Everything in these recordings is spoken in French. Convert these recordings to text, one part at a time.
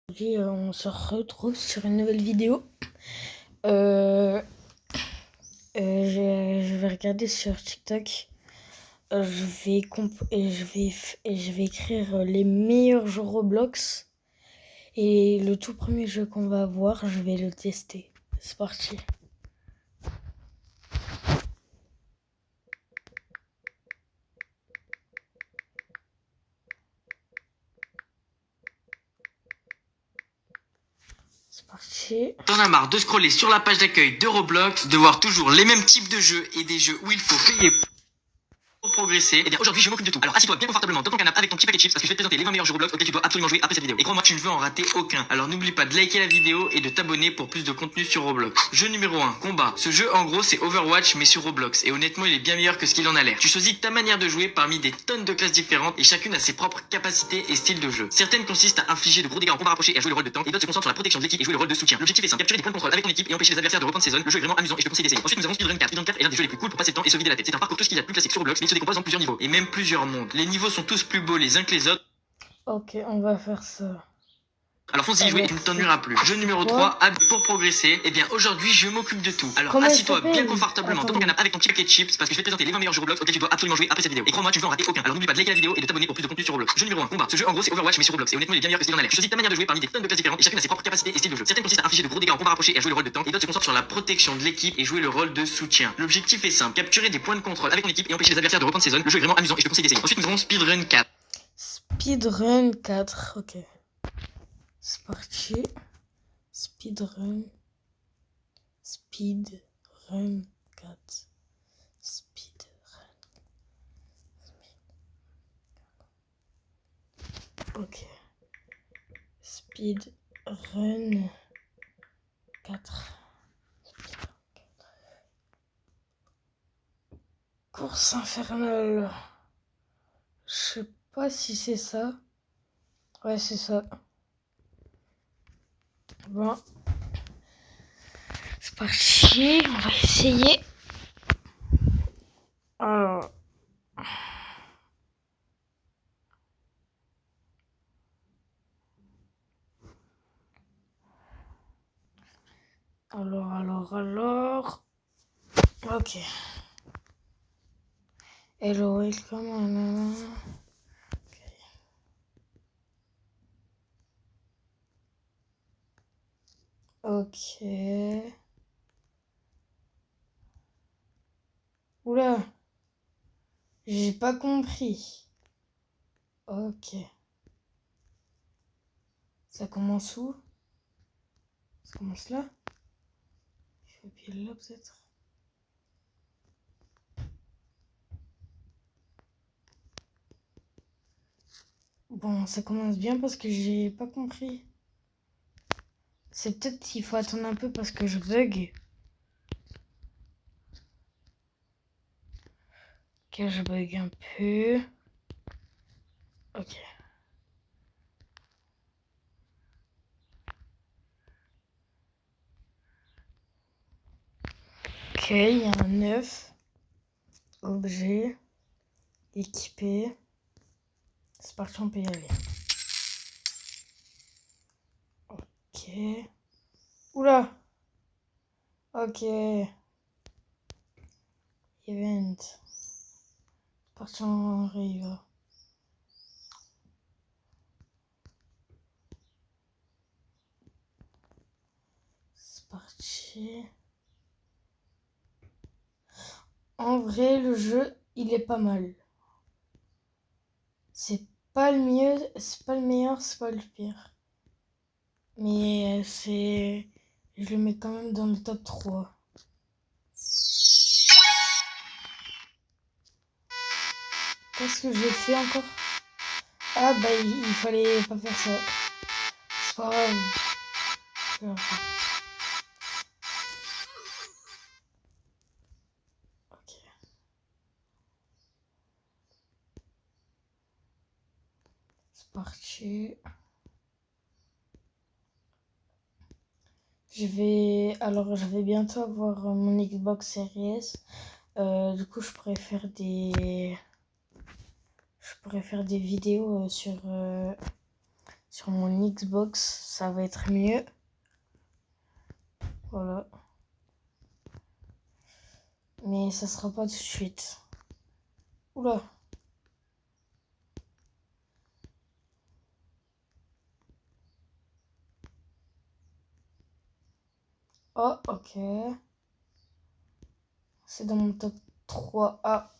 Aujourd'hui, on se retrouve sur une nouvelle vidéo. Je vais regarder sur TikTok. Je vais écrire les meilleurs jeux Roblox. Et le tout premier jeu qu'on va voir, je vais le tester. C'est parti. C'est parti. T'en as marre de scroller sur la page d'accueil de Roblox, de voir toujours les mêmes types de jeux et des jeux où il faut payer pour progresser. Et bien aujourd'hui je m'occupe de tout. Alors assis-toi bien confortablement dans ton canapé avec ton petit paquet de chips parce que je vais te présenter les 20 meilleurs jeux Roblox auxquels tu dois absolument jouer après cette vidéo. Et crois-moi, tu ne veux en rater aucun. Alors n'oublie pas de liker la vidéo et de t'abonner pour plus de contenu sur Roblox. Jeu numéro 1, combat. Ce jeu en gros c'est Overwatch mais sur Roblox. Et honnêtement il est bien meilleur que ce qu'il en a l'air. Tu choisis ta manière de jouer parmi des tonnes de classes différentes et chacune a ses propres capacités et styles de jeu. Certaines consistent à infliger de gros dégâts en combat rapproché et à jouer le rôle de tank, et d'autres se concentrent sur la protection de l'équipe et jouer le rôle de soutien. L'objectif est simple, capturer des points de contrôle avec ton équipe et empêcher les adversaires de reprendre ses zones. Le jeu est vraiment amusant et je te conseille d'essayer. Ensuite nous avons Speedrun 4. Speedrun 4 est l'un des jeux les plus cool pour passer le temps et se vider la tête. C'est un parcours tout ce qu'il y a de plus classique sur Roblox mais il se décompose en plusieurs niveaux et même plusieurs mondes. Les niveaux sont tous plus beaux les uns que les autres. Ok, on va faire ça. Alors fonce y jouer et tu ne t'ennuieras plus. Jeu numéro 3, habits pour progresser. Et bien aujourd'hui je m'occupe de tout. Alors assis-toi bien confortablement dans ton canapé avec ton petit paquet de chips parce que je vais te présenter les 20 meilleurs jeux Roblox auxquels tu dois absolument jouer après cette vidéo. Et crois-moi, tu ne veux en rater aucun. Alors n'oublie pas de liker la vidéo et de t'abonner pour plus de contenu sur Roblox. Jeu numéro 1, combat. Ce jeu en gros c'est Overwatch mais sur Roblox et honnêtement il est bien meilleur que ce qu'il en a l'air. Tu choisis ta manière de jouer parmi des tonnes de classes différentes et chacune a ses propres capacités et styles de jeu. Certaines consistent à infliger de gros dégâts en combat rapproché et à jouer le rôle de tank, et d'autres se concentrent sur la protection de l'équipe et jouer le rôle de soutien. L'objectif est simple, capturer des points de contrôle avec ton équipe et empêcher les adversaires de reprendre ses zones. Le jeu est vraiment amusant et je te conseille d'essayer. Ensuite nous avons Speedrun 4. Speedrun 4, ok. C'est parti. Speedrun 4. Ok. Speedrun 4. Course infernale. Je sais pas si c'est ça. Ouais, c'est ça. Bon. C'est parti. On va essayer. Alors. Alors. Ok. Hello, welcome. Ok. Oula. J'ai pas compris. Ok. Ça commence où? Ça commence là? Je vais appuyer là peut-être. Bon, ça commence bien parce que j'ai pas compris. C'est peut-être qu'il faut attendre un peu parce que je bug. Ok, je bug un peu. Ok. Ok, il y a un œuf. Objet. Équipé. C'est parti, on peut y aller. Ok. Oula. Ok. Event. C'est parti, on arrive. C'est parti. En vrai, le jeu, il est pas mal. C'est pas le mieux, c'est pas le meilleur, c'est pas le pire. Mais c'est... Je le mets quand même dans le top 3. Qu'est-ce que j'ai fait encore? Ah bah il fallait pas faire ça. C'est pas grave. C'est pas grave. Ok. C'est parti. je vais bientôt avoir mon Xbox Series S. Du coup, je pourrais faire des vidéos sur mon Xbox, ça va être mieux. Voilà. Mais ça sera pas tout de suite. Oula. Oh, ok. C'est dans mon top 3. Ah,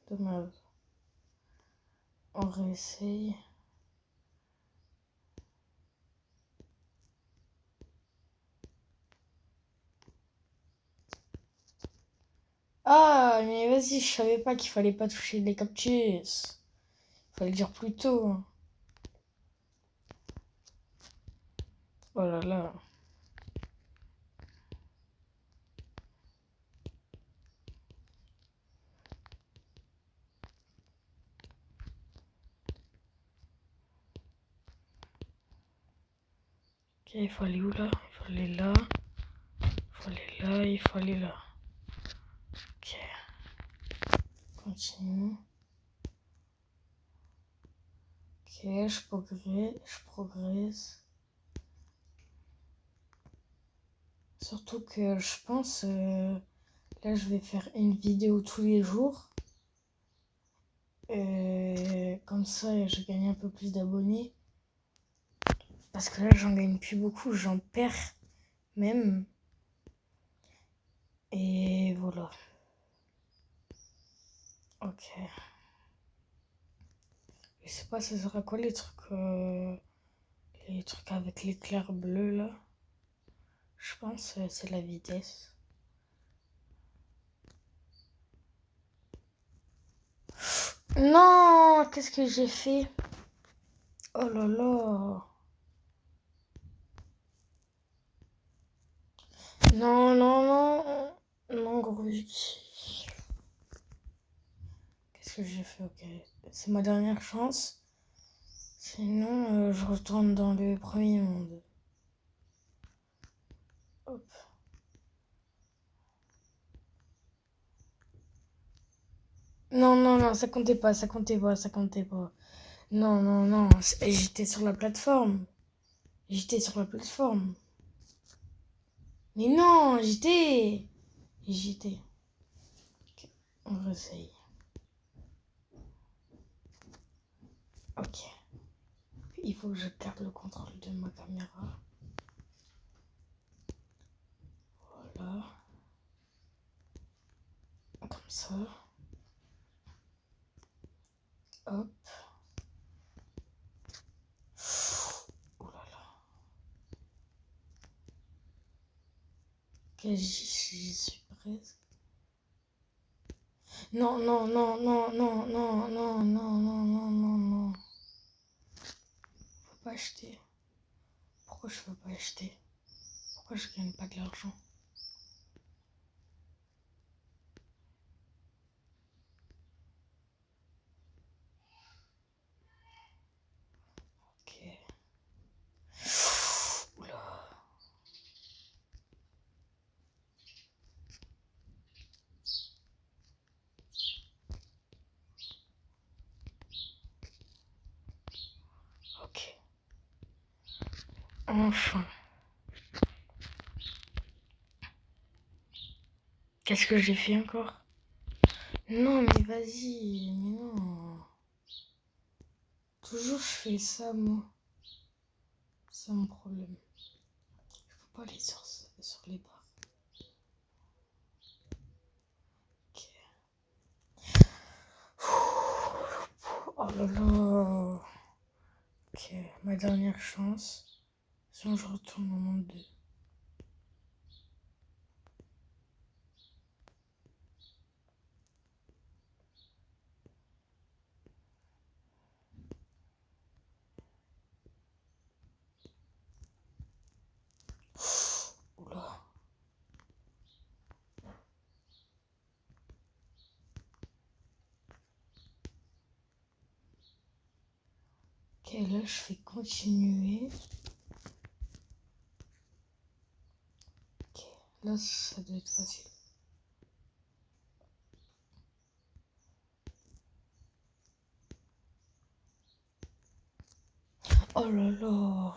dommage. On réessaye. Ah, mais vas-y, je savais pas qu'il fallait pas toucher les cactus. Fallait le dire plus tôt. Oh là là. Ok, il faut aller où là? Il faut aller là. Il faut aller là, il faut aller là. Ok. Continue. Ok, je progresse. Surtout que je pense, là je vais faire une vidéo tous les jours. Comme ça, je gagne un peu plus d'abonnés. Parce que là, j'en gagne plus beaucoup, j'en perds même. Et voilà. Ok. Je sais pas, ce sera quoi les trucs avec l'éclair bleu là. Je pense que c'est la vitesse. Non, qu'est-ce que j'ai fait? Oh là là. Non, non, non. Non, gros. Qu'est-ce que j'ai fait? Ok. C'est ma dernière chance. Sinon, je retourne dans le premier monde. Hop. Non, non, non, ça comptait pas, ça comptait pas, ça comptait pas. Non, non, non, j'étais sur la plateforme. J'étais sur la plateforme. Mais non, j'étais. Ok, on réessaye. Ok. Il faut que je garde le contrôle de ma caméra. Voilà. Comme ça. Hop. Oh là là. Ok, j'y suis presque. Non, non, non, non, non, non, non, non, non, non, non, non. Faut pas acheter. Pourquoi je peux pas acheter? Pourquoi je gagne pas de l'argent? Ok. Oula. Ok. Enfin. Qu'est-ce que j'ai fait encore? Non, mais vas-y, mais non. Toujours je fais ça, moi. C'est mon problème. Je peux pas aller sur les barres. Ok. Oh là là. Ok, ma dernière chance. Sinon, je retourne au monde 2. Oula. Ok, là, je fais continuer. Ok, là, ça doit être facile. Oh là là.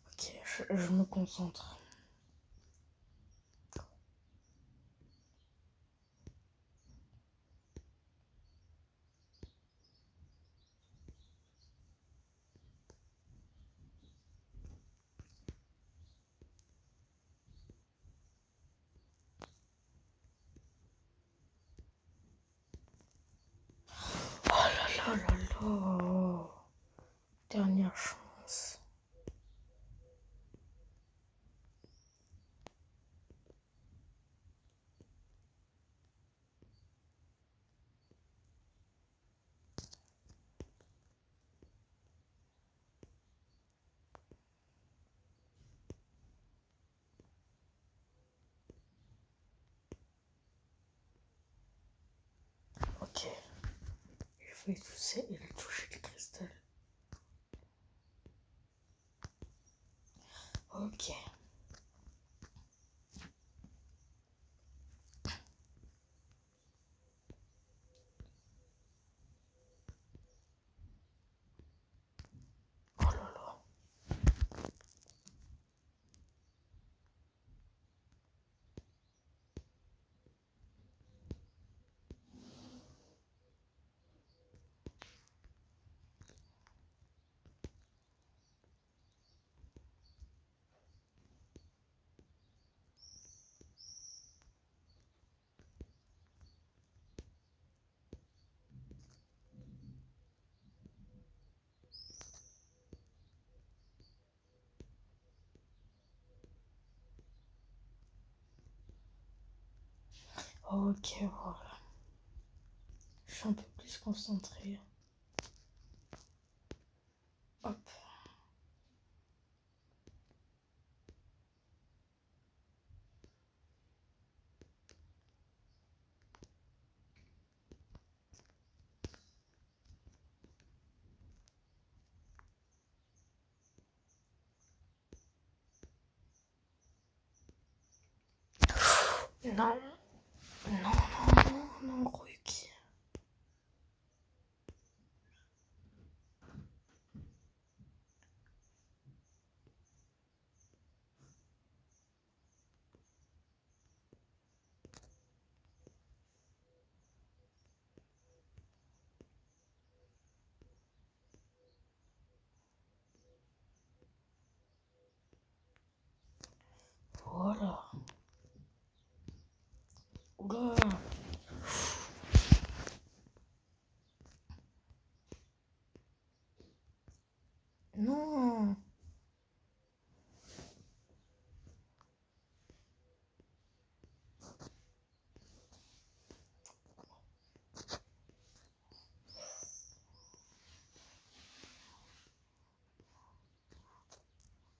Ok, je me concentre. Oh là là là là. Dernière chance. Ok. Je vais toucher et toucher le cristal. Ok. Oh là là. Ok, voilà. Je suis un peu plus concentrée. Hop. Non. Non, non, non, non, gros Yuki. Voilà. Oula. Non.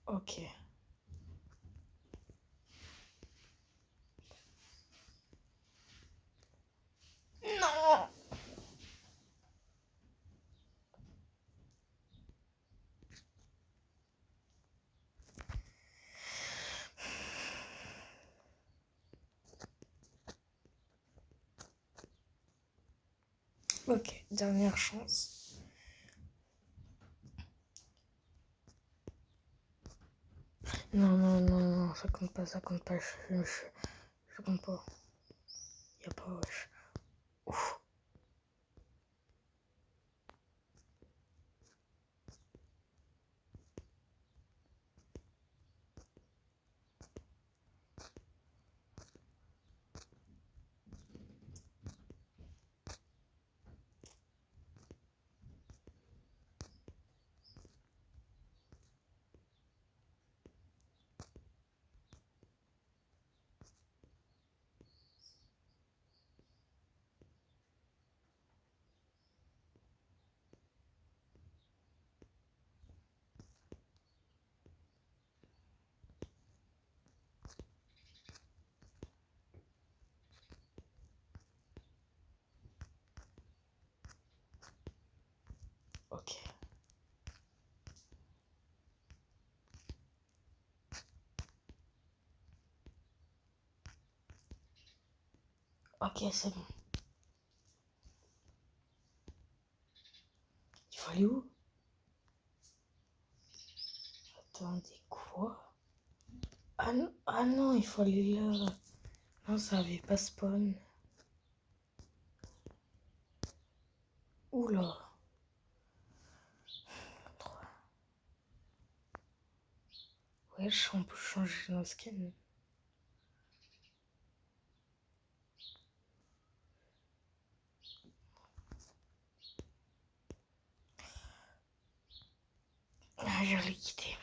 Ok. Non. Ok, dernière chance. Non, non, non, non, ça compte pas, ça compte pas. Je compte pas. Y a pas, wesh. Ouf. Ok. Ok, c'est bon. Il faut aller où? Attendez, quoi? Ah non, il faut aller là. Non, ça avait pas spawn. Oula. Wesh, on peut changer nos skins. Ah, je l'ai quitté.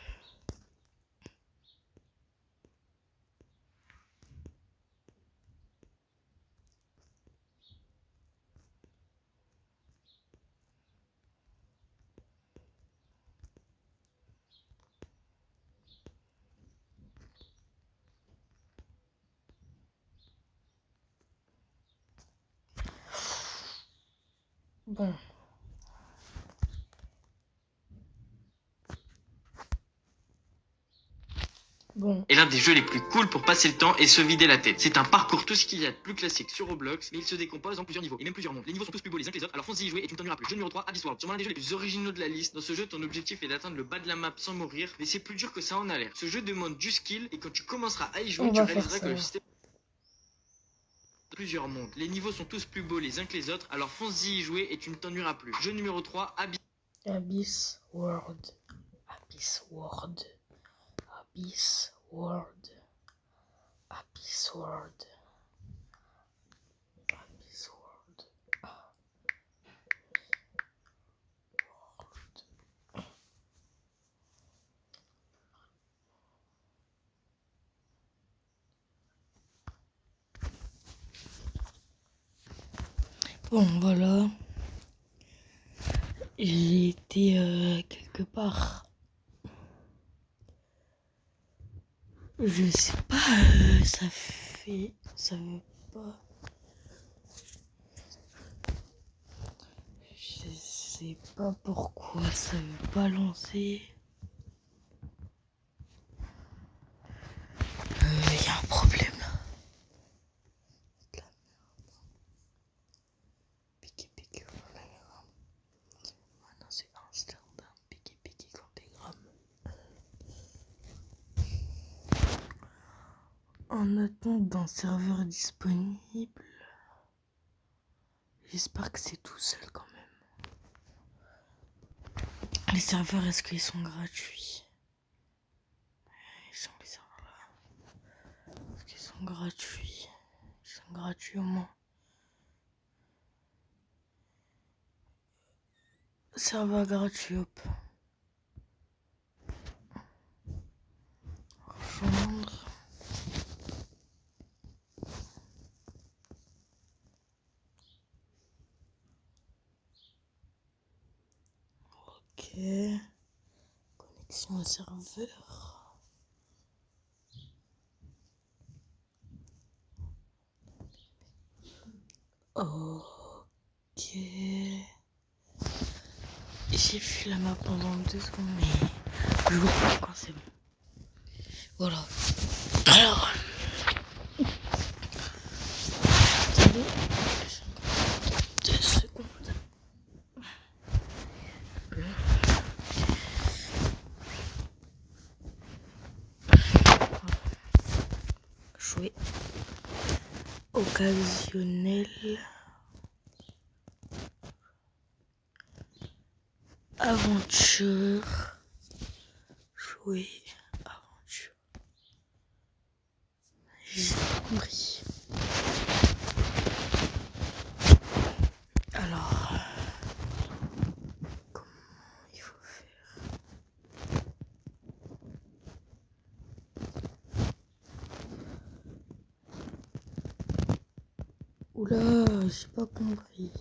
Bon. Bon. Et l'un des jeux les plus cool pour passer le temps et se vider la tête. C'est un parcours tout ce qu'il y a de plus classique sur Roblox, mais il se décompose en plusieurs niveaux et même plusieurs mondes. Les niveaux sont tous plus beaux les uns que les autres, alors fonce y jouer et tu ne t'ennuieras plus. Jeu numéro 3, Abyss World. Sûrement l'un des jeux les plus originaux de la liste. Dans ce jeu, ton objectif est d'atteindre le bas de la map sans mourir, mais c'est plus dur que ça en a l'air. Ce jeu demande du skill et quand tu commenceras à y jouer, On tu va réaliseras faire que le ça. système plusieurs mondes. Les niveaux sont tous plus beaux les uns que les autres, alors fonce-y y jouer et tu ne t'ennuieras plus. Jeu numéro 3, Abyss World. Abyss World. Abyss World. Abyss World. Abyss World. Bon, voilà. J'ai été quelque part. Je sais pas, ça veut pas. Je sais pas pourquoi ça veut pas lancer. Y a un problème là. De la merde. Piqué Cantégramme. Maintenant c'est Amsterdam. Piqué Cantégramme. En attente d'un serveur disponible. J'espère que c'est tout seul quand même. Les serveurs, est-ce qu'ils sont gratuits? Ils sont les serveurs là. Est-ce qu'ils sont gratuits? Ils sont gratuits au moins. Serveur gratuit, hop. Rejoindre. Ok. Connexion au serveur. Ok. J'ai vu la map pendant 2 secondes, mais je vois pas quand c'est bon. Voilà. Alors. Attendez. 2 secondes. Jouer. Occasionnel. Aventure. Jouer. Aventure. J'ai compris. Alors. Comment il faut faire? Oula, j'ai pas compris.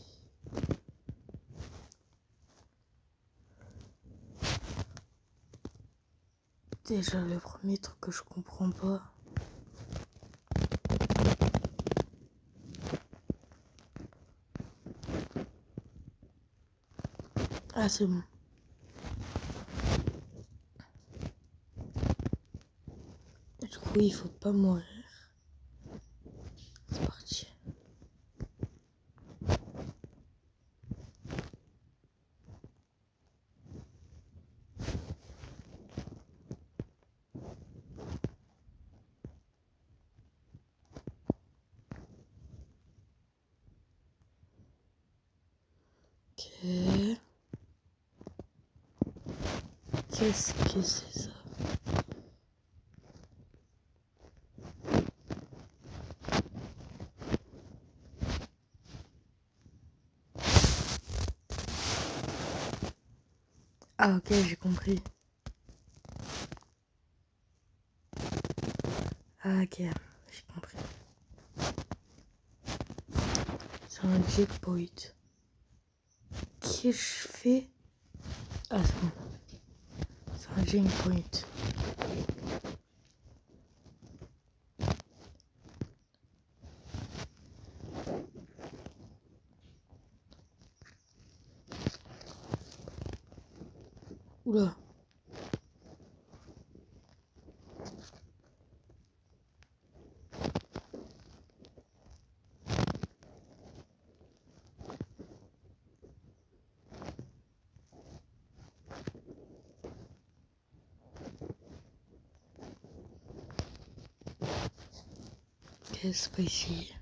Déjà, le premier truc que je comprends pas. Ah, c'est bon. Du coup, il faut pas mourir. C'est parti. Ok. Qu'est-ce que c'est ça? Ah ok, j'ai compris. Ah ok, j'ai compris. C'est un checkpoint. Qu'est-ce que je fais? Ah c'est bon. C'est un checkpoint. Oula. Qu'est-ce que c'est ici?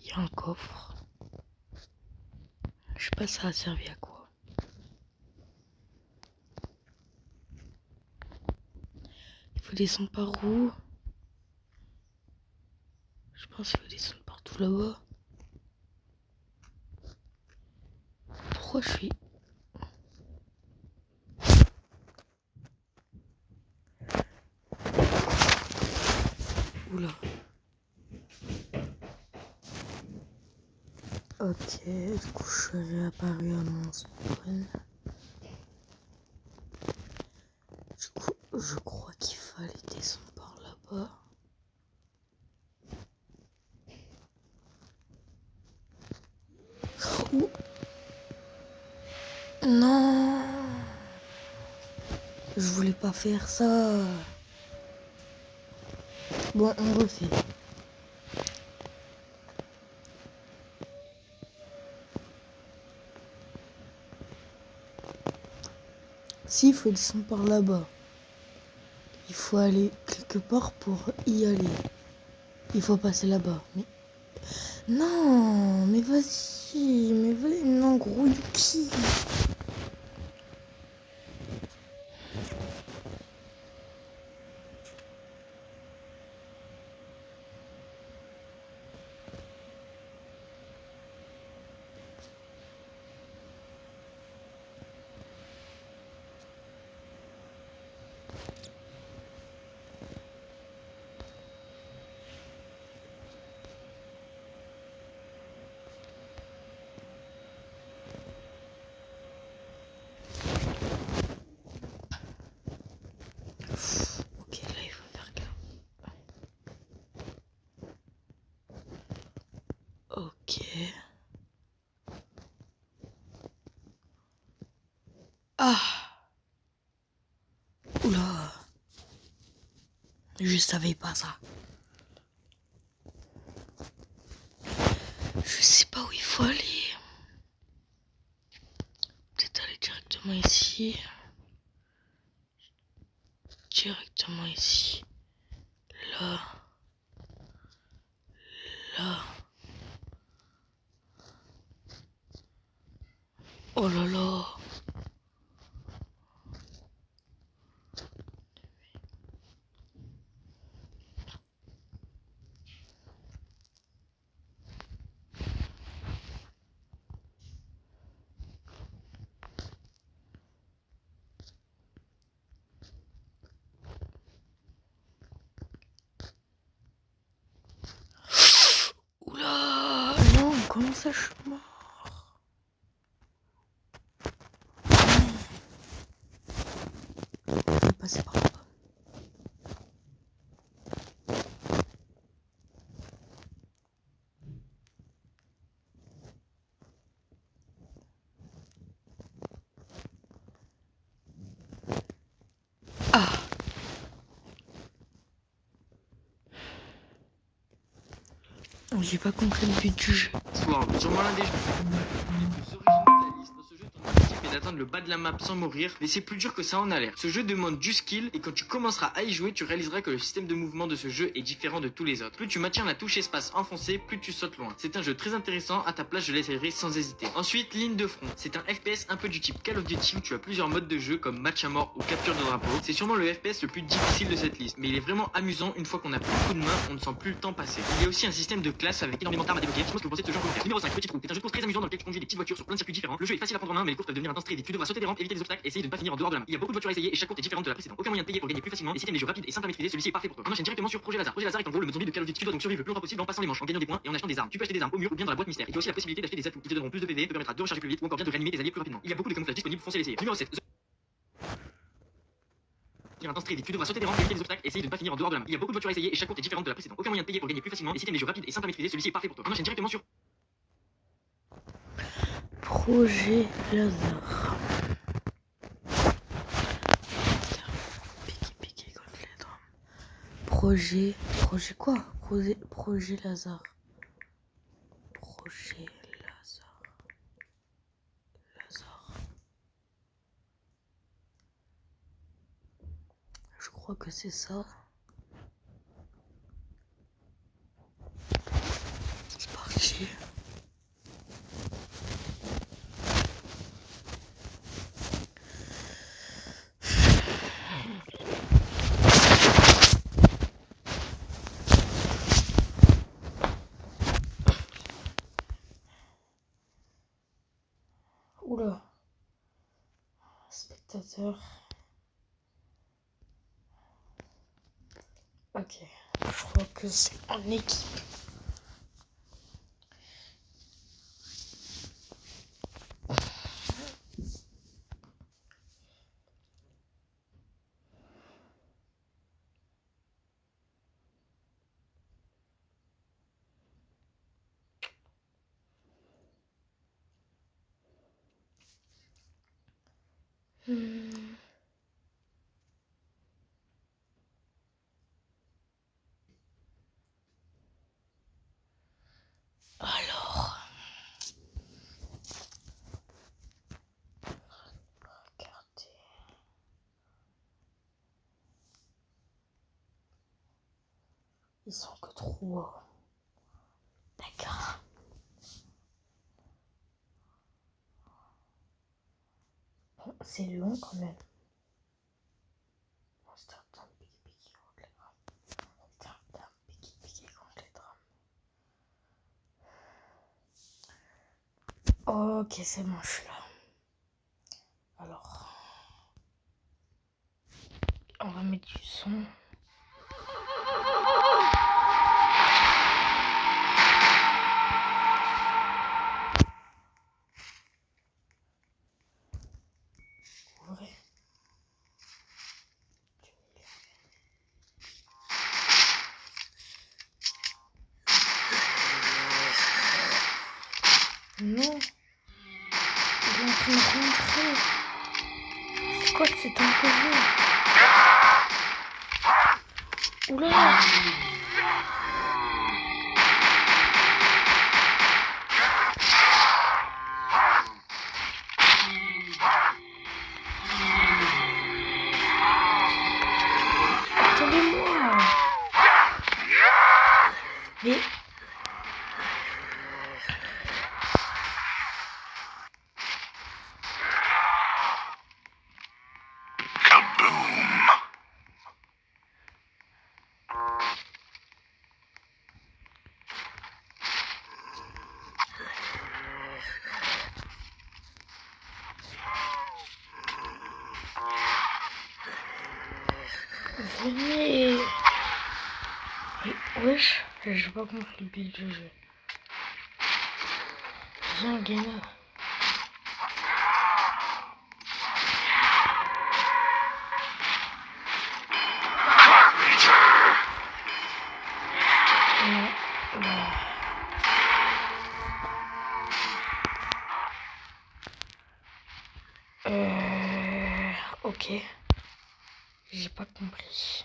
Il y a un coffre. Je sais pas ça a servi à quoi. Il faut descendre par où? Je pense qu'il faut descendre partout là-bas. Pourquoi je suis... Oula. Ok, du coup je suis réapparu à mon spawn. Du coup, je crois qu'il fallait descendre par là-bas. Ouh. Non, je voulais pas faire ça. Bon, on refait. Si, il faut descendre par là-bas. Il faut aller quelque part pour y aller. Il faut passer là-bas. Mais... Non, mais vas-y. Mais vas-y, non, gros Yuki. Ok, là, il faut faire gaffe. Ok. Ah. Oula. Je savais pas ça. Je sais pas où il faut aller. Peut-être aller directement ici. Directement ici. Là. Là. Oh là là. Oula. Non, comment ça je suis mort? Je vais passer par là. Ah. J'ai pas compris le but du jeu. Sword, sûrement l'un des jeux les plus originaux de la liste. Dans ce jeu, ton objectif est c'est d'atteindre le bas de la map sans mourir, mais c'est plus dur que ça en a l'air. Ce jeu demande du skill et quand tu commenceras à y jouer, tu réaliseras que le système de mouvement de ce jeu est différent de tous les autres. Plus tu maintiens la touche espace enfoncée, plus tu sautes loin. C'est un jeu très intéressant, à ta place je l'essayerai sans hésiter. Ensuite, Ligne de front. C'est un FPS un peu du type Call of Duty où tu as plusieurs modes de jeu comme match à mort ou capture de drapeau. C'est sûrement le FPS le plus difficile de cette liste, mais il est vraiment amusant une fois qu'on a plus de coups de main, on ne sent plus le temps passer. Il y a aussi un système de classe avec énormément d'armes à débloquer. Dites-moi ce que vous pensez de ce jeu en commentaire. Numéro 5, Petit Trou. C'est un jeu de course très amusant dans lequel tu conduis des petites voitures sur plein de circuits différents. Le jeu est facile à prendre en main, mais les courses peuvent devenir intenses très vite. Tu devras sauter des rampes, éviter des obstacles, essayer de ne pas finir en dehors de la main. Il y a beaucoup de voitures à essayer et chaque course est différente de la précédente. Aucun moyen de payer pour gagner plus facilement. Et si t'aimes les jeux rapides et simples à maîtriser, celui-ci est parfait pour toi. On enchaîne directement sur Projet Lazare. Projet Lazare est en gros le mode zombie de Call of Duty. Tu dois donc survivre le plus longtemps possible en passant les manches, en gagnant des points et en achetant des armes. Tu peux acheter des armes au mur ou bien dans la boîte mystère. Il y a aussi la possibilité d'acheter des atouts qui te donneront plus de PV, te permettra de recharger plus vite ou encore bien de réanimer tes alliés plus rapidement. Il y a beaucoup de camouflages disponibles, foncez l'essayer. Numéro 7. Intense très vite. Tu devras sauter des rampes, éviter des obstacles, essayer de ne pas finir en dehors de la main. Il y a beaucoup de voitures à essayer et chaque course est différente de la précédente. Aucun moyen de payer pour gagner plus facilement. Et si t'aimes les jeux rapides et simples à maîtriser, celui-ci est parfait pour toi. On enchaîne directement sur Projet Lazare. Piqué contre les drums. Projet quoi? Projet Lazare. Projet Lazare. Je crois que c'est ça. C'est parti. Oula. Spectateur. Ok. Je crois que c'est en équipe. Alors, regardez. Ils sont que 3. D'accord. Bon, c'est long quand même. Amsterdam, piqué contre les drames. Amsterdam, piqué contre les drames. Ok, c'est bon, je suis là. Alors, on va mettre du son. Ouvrez. Non, il est en train de rentrer. C'est quoi cet inconnu? Oula! Attendez-moi! Mais... Venez! Mais wesh, j'ai pas compris le but du jeu. Viens, gamin. Non, ok. J'ai pas compris.